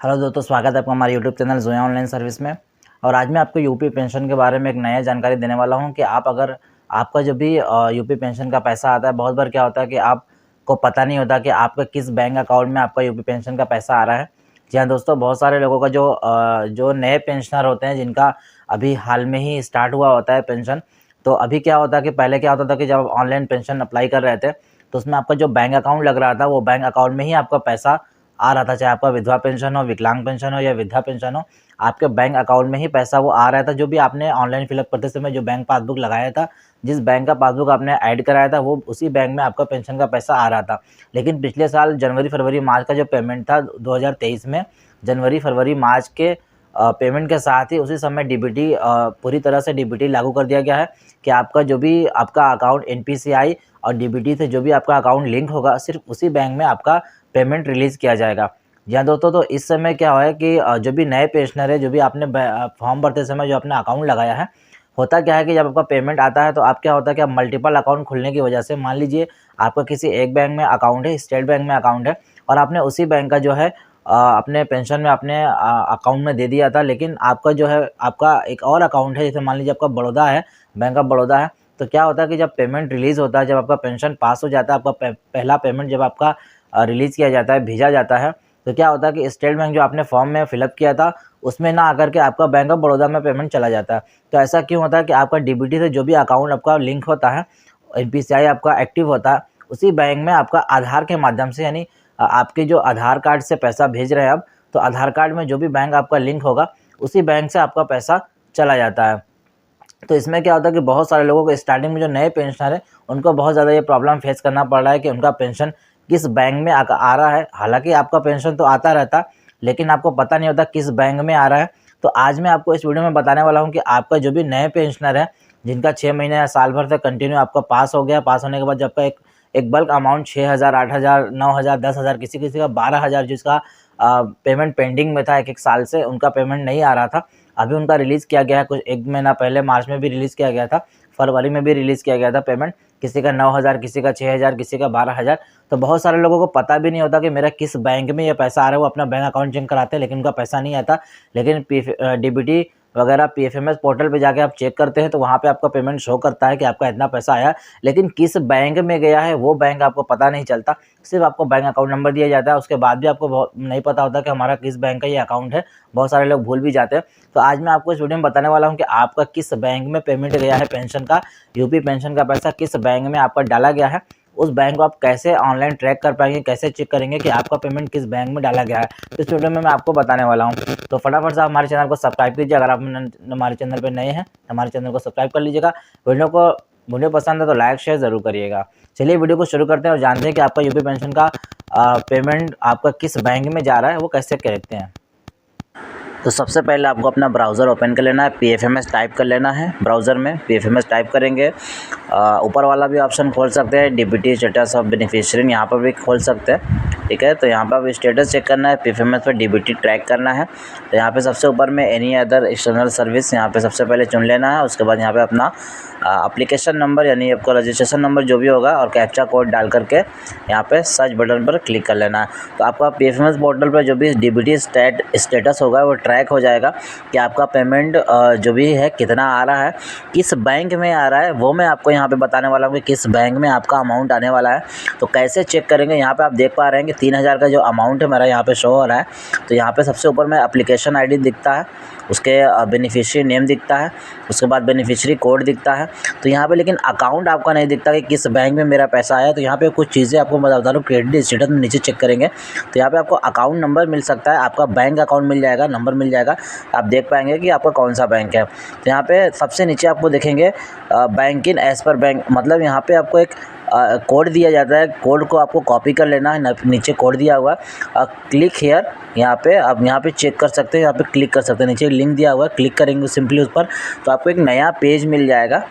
Hello दोस्तों, स्वागत है आपका हमारे YouTube channel Zoya online service में। और आज मैं आपको यूपी पेंशन के बारे में एक नया जानकारी देने वाला हूं कि आप अगर आपका जो भी यूपी पेंशन का पैसा आता है, बहुत बार क्या होता है कि आपको पता नहीं होता कि आपका किस बैंक अकाउंट में आपका यूपी पेंशन का पैसा आ रहा है। जी हाँ दोस्तों, बहुत सारे लोगों का जो नए पेंशनर होते हैं, जिनका अभी हाल में ही स्टार्ट हुआ होता है पेंशन। तो अभी क्या होता है कि पहले क्या होता था कि जब आप ऑनलाइन पेंशन अप्लाई कर रहे थे तो उसमें आपका जो बैंक अकाउंट लग रहा था, वो बैंक अकाउंट में ही आपका पैसा आ रहा था। चाहे आपका विधवा पेंशन हो, विकलांग पेंशन हो या वृद्धा पेंशन हो, आपके बैंक अकाउंट में ही पैसा वो आ रहा था। जो भी आपने ऑनलाइन फिलअप करते समय जो बैंक पासबुक लगाया था, जिस बैंक का पासबुक आपने ऐड कराया था, वो उसी बैंक में आपका पेंशन का पैसा आ रहा था। लेकिन पिछले साल जनवरी फरवरी मार्च का जो पेमेंट था 2023 में, जनवरी फरवरी मार्च के पेमेंट के साथ ही उसी समय डीबीटी पूरी तरह से डीबीटी लागू कर दिया गया है कि आपका जो भी आपका अकाउंट एनपीसीआई और डीबीटी से जो भी आपका अकाउंट लिंक होगा, सिर्फ उसी बैंक में आपका पेमेंट रिलीज़ किया जाएगा। जी हाँ दोस्तों, तो इस समय क्या हुआ है कि जो भी नए पेंशनर है, जो भी आपने फॉर्म भरते समय जो अपना अकाउंट लगाया है, होता क्या है कि जब आपका पेमेंट आता है तो आप क्या होता है कि आप मल्टीपल अकाउंट खुलने की वजह से, मान लीजिए आपका किसी एक बैंक में अकाउंट है, स्टेट बैंक में अकाउंट है, और आपने उसी बैंक का जो है अपने पेंशन में अपने अकाउंट में दे दिया था, लेकिन आपका जो है आपका एक और अकाउंट है, जैसे मान लीजिए आपका बड़ौदा है, बैंक ऑफ बड़ौदा है। तो क्या होता है कि जब पेमेंट रिलीज़ होता है, जब आपका पेंशन पास हो जाता है, आपका पहला पेमेंट जब आपका रिलीज़ किया जाता है, भेजा जाता है, तो क्या होता है कि स्टेट बैंक जो आपने फॉर्म में फिलअप किया था, उसमें ना आकर के आपका बैंक ऑफ बड़ौदा में पेमेंट चला जाता है। तो ऐसा क्यों होता है कि आपका डीबीटी से जो भी अकाउंट आपका लिंक होता है, एनपीसीआई आपका एक्टिव होता है, उसी बैंक में आपका आधार के माध्यम से, यानी आपके जो आधार कार्ड से पैसा भेज रहे हैं अब, तो आधार कार्ड में जो भी बैंक आपका लिंक होगा, उसी बैंक से आपका पैसा चला जाता है। तो इसमें क्या होता है कि बहुत सारे लोगों को स्टार्टिंग में जो नए पेंशनर हैं, उनको बहुत ज़्यादा ये प्रॉब्लम फेस करना पड़ रहा है कि उनका पेंशन किस बैंक में आ रहा है। हालांकि आपका पेंशन तो आता रहता, लेकिन आपको पता नहीं होता किस बैंक में आ रहा है। तो आज मैं आपको इस वीडियो में बताने वाला हूं कि आपका जो भी नए पेंशनर है, जिनका 6 महीने या साल भर से कंटिन्यू आपका पास हो गया, पास होने के बाद जब का एक बल्क अमाउंट 6,000, 8,000, 9,000, 10,000, किसी किसी का 12,000 जिसका पेमेंट पेंडिंग में था एक साल से, उनका पेमेंट नहीं आ रहा था। अभी उनका रिलीज़ किया गया है, कुछ एक महीना पहले मार्च में भी रिलीज़ किया गया था, फरवरी में भी रिलीज़ किया गया था पेमेंट। किसी का 9,000, किसी का 6,000, किसी का 12,000। तो बहुत सारे लोगों को पता भी नहीं होता कि मेरा किस बैंक में ये पैसा आ रहा है। वो अपना बैंक अकाउंट चेक कराते हैं, लेकिन उनका पैसा नहीं आता। लेकिन डीबीटी वगैरह पीएफएमएस पोर्टल पे जाके आप चेक करते हैं तो वहाँ पे आपका पेमेंट शो करता है कि आपका इतना पैसा आया, लेकिन किस बैंक में गया है वो बैंक आपको पता नहीं चलता। सिर्फ आपको बैंक अकाउंट नंबर दिया जाता है, उसके बाद भी आपको बहुत नहीं पता होता कि हमारा किस बैंक का ये अकाउंट है। बहुत सारे लोग भूल भी जाते हैं। तो आज मैं आपको इस वीडियो में बताने वाला हूँ कि आपका किस बैंक में पेमेंट गया है, पेंशन का, यूपी पेंशन का पैसा किस बैंक में आपका डाला गया है। उस बैंक को आप कैसे ऑनलाइन ट्रैक कर पाएंगे, कैसे चेक करेंगे कि आपका पेमेंट किस बैंक में डाला गया है, तो इस वीडियो में मैं आपको बताने वाला हूं। तो फटाफट से आप हमारे चैनल को सब्सक्राइब कीजिए। अगर आप हमारे चैनल पर नए हैं, हमारे चैनल को सब्सक्राइब कर लीजिएगा। वीडियो पसंद है तो लाइक शेयर ज़रूर करिएगा। चलिए वीडियो को शुरू करते हैं और जानते हैं कि आपका यूपी पेंशन का पेमेंट आपका किस बैंक में जा रहा है, वो कैसे देखते हैं। तो सबसे पहले आपको अपना ब्राउज़र ओपन कर लेना है, पीएफएमएस टाइप कर लेना है। ब्राउज़र में पीएफएमएस टाइप करेंगे, ऊपर वाला भी ऑप्शन खोल सकते हैं, डीबीटी स्टेटस ऑफ बेनिफिशियरी, यहाँ पर भी खोल सकते हैं। ठीक है, तो यहाँ पर भी स्टेटस चेक करना है, पीएफएमएस पर डीबीटी ट्रैक करना है। तो यहाँ पे सबसे ऊपर में एनी अदर एक्सटर्नल सर्विस यहाँ पे सबसे पहले चुन लेना है। उसके बाद यहाँ पे अपना एप्लीकेशन नंबर यानी आपका रजिस्ट्रेशन नंबर जो भी होगा और कैप्चा कोड डाल करके यहाँ पे सर्च बटन पर क्लिक कर लेना है। तो आपका पीएफएमएस पोर्टल पर जो भी डीबीटी स्टेटस होगा वो ट्रैक हो जाएगा कि आपका पेमेंट जो भी है कितना आ रहा है, किस बैंक में आ रहा है, वो मैं आपको यहाँ पे बताने वाला हूँ कि किस बैंक में आपका अमाउंट आने वाला है। तो कैसे चेक करेंगे, यहाँ पे आप देख पा रहे हैं कि 3,000 का जो अमाउंट है मेरा यहाँ पे शो हो रहा है। तो यहाँ पे सबसे ऊपर में एप्लीकेशन आईडी दिखता है, उसके बेनिफिशियरी नेम दिखता है, उसके बाद बेनिफिशियरी कोड दिखता है। तो यहाँ पे लेकिन अकाउंट आपका नहीं दिखता कि किस बैंक में मेरा पैसा आया। तो यहाँ पे कुछ चीज़ें आपको मैं बता दूँ, क्रेडिट स्टेटस में नीचे चेक करेंगे तो यहाँ पे आपको अकाउंट नंबर मिल सकता है, आपका बैंक अकाउंट मिल जाएगा, नंबर मिल जाएगा, आप देख पाएंगे कि आपका कौन सा बैंक है। तो यहाँ पे सबसे नीचे आपको देखेंगे बैंक इन एज पर बैंक, मतलब यहाँ पे आपको एक कोड दिया जाता है। कोड को आपको कॉपी कर लेना है, नीचे कोड दिया हुआ है, क्लिक हेयर, यहाँ पे आप यहाँ पे चेक कर सकते हैं, यहाँ पे क्लिक कर सकते हैं। नीचे लिंक दिया हुआ है, क्लिक करेंगे सिंपली उस पर तो आपको एक नया पेज मिल जाएगा।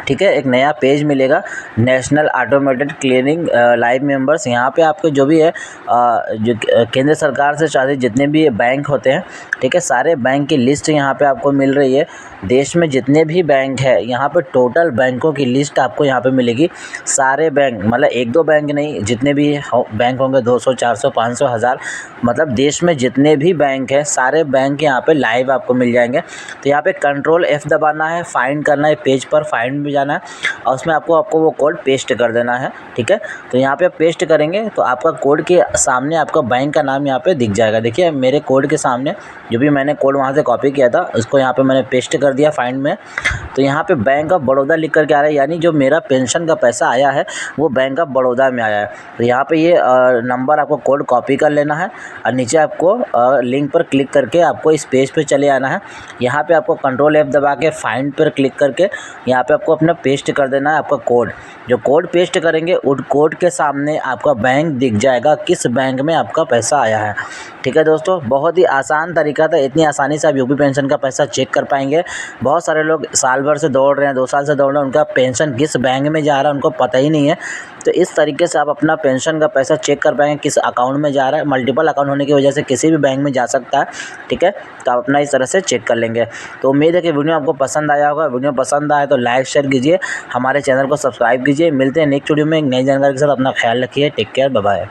ठीक है, एक नया पेज मिलेगा, national automated clearing live members. यहाँ पे आपको जो भी है जो केंद्र सरकार से चार्ज जितने भी बैंक होते हैं, ठीक है, सारे बैंक की लिस्ट यहाँ पे आपको मिल रही है। देश में जितने भी बैंक है यहाँ पे टोटल बैंकों की लिस्ट आपको यहाँ पे मिलेगी। सारे बैंक, मतलब एक दो बैंक नहीं, जितने भी बैंक होंगे 200, 400, 500, 1000, मतलब देश में जितने भी बैंक हैं सारे बैंक यहाँ पे लाइव आपको मिल जाएंगे। तो यहाँ पे कंट्रोल F दबाना है, फाइंड करना है, पेज पर फाइंड भी जाना है और उसमें आपको वो कोड पेस्ट कर देना है। ठीक है, तो यहाँ पे आप पेस्ट करेंगे तो आपका कोड के सामने आपका बैंक का नाम यहाँ पे दिख जाएगा। देखिए मेरे कोड के सामने जो भी मैंने कोड वहाँ से कॉपी किया था उसको यहाँ पे मैंने पेस्ट कर दिया फाइंड में। तो यहाँ पे बैंक ऑफ बड़ौदा लिख करके आ रहा है, यानी जो मेरा पेंशन का पैसा आया है वो बैंक ऑफ बड़ौदा में आया है। तो यहाँ पे ये नंबर आपको कोड कॉपी कर लेना है और नीचे आपको लिंक पर क्लिक करके आपको इस पेज पे चले आना है। यहाँ पे आपको कंट्रोल F दबा के फाइंड पर क्लिक करके यहाँ पे आपको अपना पेस्ट कर देना है आपका कोड। जो कोड पेस्ट करेंगे उस कोड के सामने आपका बैंक दिख जाएगा, किस बैंक में आपका पैसा आया है। ठीक है दोस्तों, बहुत ही आसान तरीका था, इतनी आसानी से आप यूपी पेंशन का पैसा चेक कर पाएंगे। बहुत सारे लोग साल भर से दौड़ रहे हैं, 2 साल से दौड़ रहे हैं, उनका पेंशन किस बैंक में जा रहा है उनको पता ही नहीं है। तो इस तरीके से आप अपना पेंशन का पैसा चेक कर पाएंगे किस अकाउंट में जा रहा है। मल्टीपल अकाउंट होने की वजह से किसी भी बैंक में जा सकता है। ठीक है, तो आप अपना इस तरह से चेक कर लेंगे। तो उम्मीद है कि वीडियो आपको पसंद आया होगा। वीडियो पसंद आए तो लाइक शेयर कीजिए, हमारे चैनल को सब्सक्राइब कीजिए। मिलते हैं नेक्स्ट वीडियो में एक नई जानकारी के साथ। अपना ख्याल रखिए, टेक केयर, बाय बाय।